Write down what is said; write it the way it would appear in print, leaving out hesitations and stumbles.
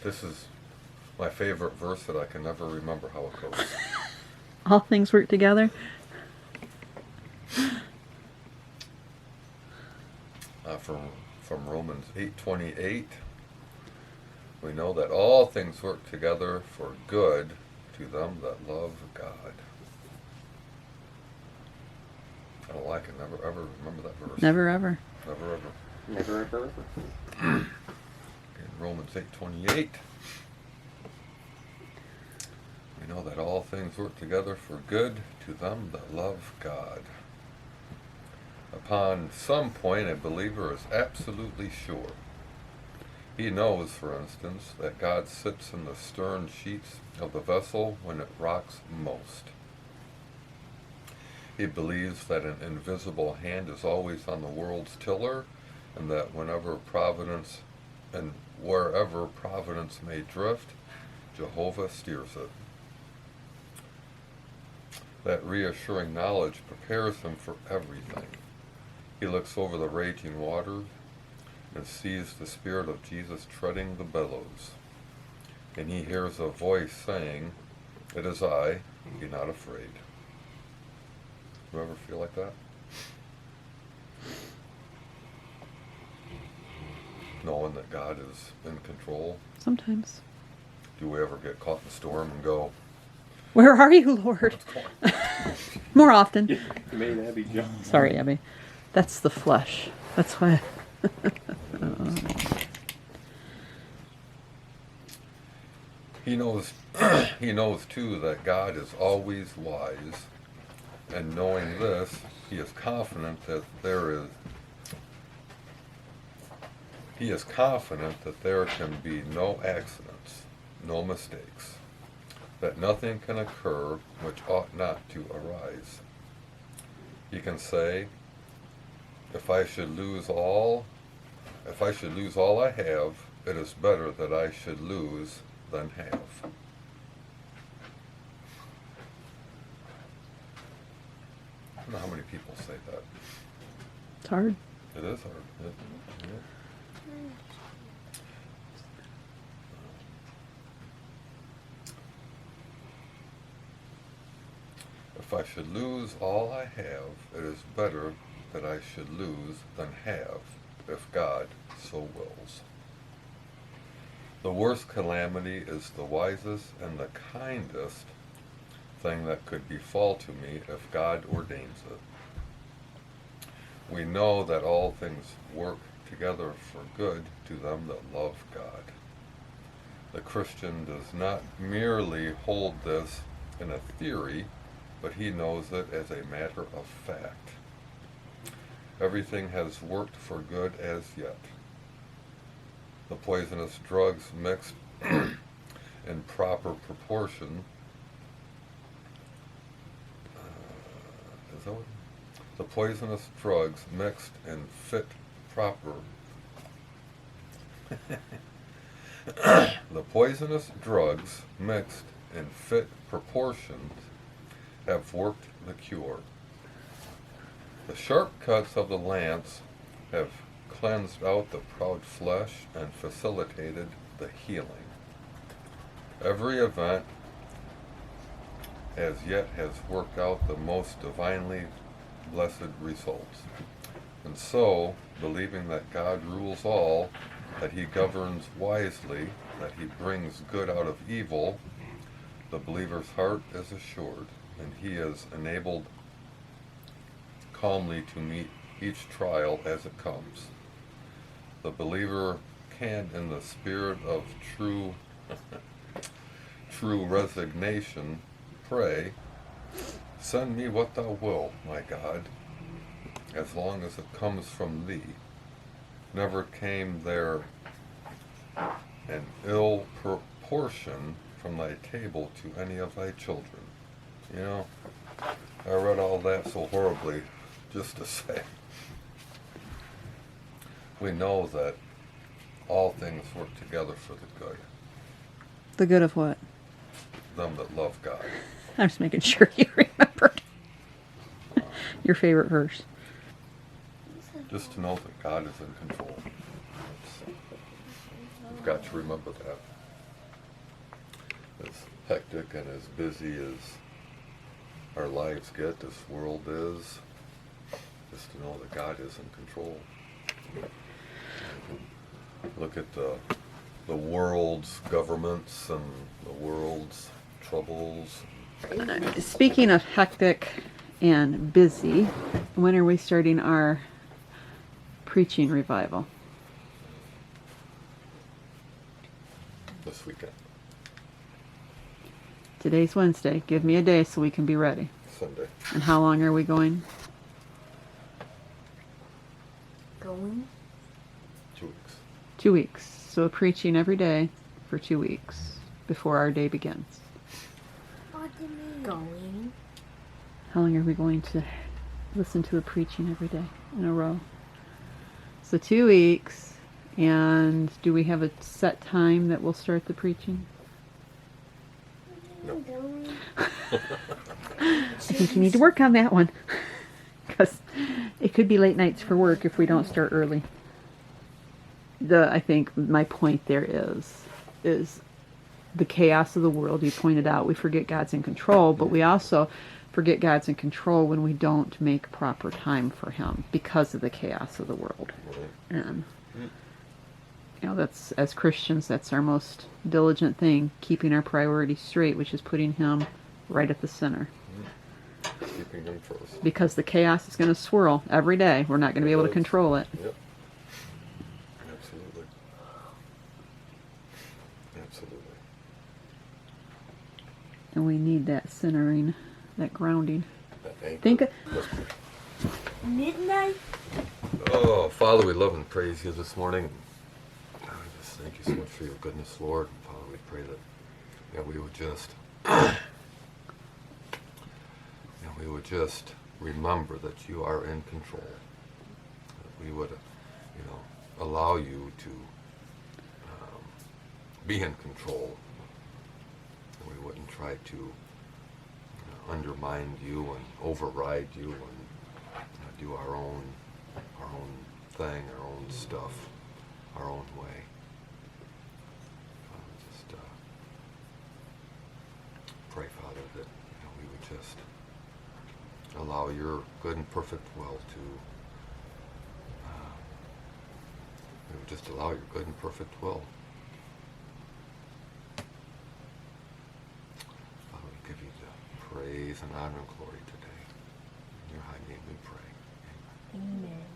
This is my favorite verse that I can never remember how it goes. All things work together. From Romans 8:28, we know that all things work together for good to them that love God. Oh, I can never ever remember that verse. Never ever. Never ever. Never ever. In Romans 8:28, we know that all things work together for good to them that love God. Upon some point, a believer is absolutely sure. He knows, for instance, that God sits in the stern sheets of the vessel when it rocks most. He believes that an invisible hand is always on the world's tiller, and that wherever providence may drift, Jehovah steers it. That reassuring knowledge prepares him for everything. He looks over the raging waters and sees the Spirit of Jesus treading the billows. And he hears a voice saying, "It is I, be not afraid." You ever feel like that? Knowing that God is in control? Sometimes. Do we ever get caught in the storm and go, Where are you, Lord? "What's going on?" More often. May Abby John. Sorry, Abby. That's the flesh. That's why. He knows, he knows too that God is always wise, and knowing this, he is confident that there can be no accidents, no mistakes, that nothing can occur which ought not to arise. He can say, if I should lose all I have, it is better that I should lose than have. I don't know how many people say that. It's hard. It is hard. Yeah. If I should lose all I have, it is better that I should lose than have, if God so wills. The worst calamity is the wisest and the kindest thing that could befall to me if God ordains it. We know that all things work together for good to them that love God. The Christian does not merely hold this in a theory, but he knows it as a matter of fact. Everything has worked for good as yet. The poisonous drugs mixed in proper proportion the poisonous drugs mixed in the poisonous drugs mixed in fit proportions have worked the cure. The sharp cuts of the lance have cleansed out the proud flesh and facilitated the healing. Every event as yet has worked out the most divinely blessed results. And so, believing that God rules all, that he governs wisely, that he brings good out of evil, the believer's heart is assured, and he is enabled calmly to meet each trial as it comes. The believer can, in the spirit of true resignation, pray, "Send me what thou wilt, my God, as long as it comes from thee. Never came there an ill proportion from thy table to any of thy children." You know, I read all that so horribly just to say, we know that all things work together for the good. The good of what? Them that love God. I'm just making sure you remembered your favorite verse. Just to know that God is in control. got to remember that. As hectic and as busy as our lives get, this world is, just to know that God is in control. Look at the world's governments and the world's troubles. Speaking of hectic and busy, when are we starting our preaching revival? This weekend, Today's Wednesday. Give me a day so we can be ready. Sunday. And how long are we going? Going? 2 weeks. 2 weeks. So preaching every day for 2 weeks before our day begins. What do you mean? Going? How long are we going to listen to a preaching every day in a row? So 2 weeks. And do we have a set time that we'll start the preaching? No. I think you need to work on that one. Because it could be late nights for work if we don't start early. I think my point there is the chaos of the world. You pointed out we forget God's in control, but we also forget God's in control when we don't make proper time for Him because of the chaos of the world. Right. And that's, as Christians, that's our most diligent thing, keeping our priorities straight, which is putting Him right at the center. Keeping Him first. Because the chaos is going to swirl every day. We're not going to be able to control it. Yep. Absolutely. Absolutely. And we need that centering, that grounding. That anchor. Think of, Let's pray. Midnight? Oh, Father, we love and praise you this morning. God, we just thank you so much for your goodness, Lord. And Father, we pray that we would just remember that you are in control. That we would, allow you to be in control. And we wouldn't try to undermine you and override you and do our own thing, our own stuff, our own way. Just pray, Father, that we would just allow your good and perfect will to. We would just allow your good and perfect will. Father, we give you the praise and honor and glory today. In your high name we pray. Amen. Amen.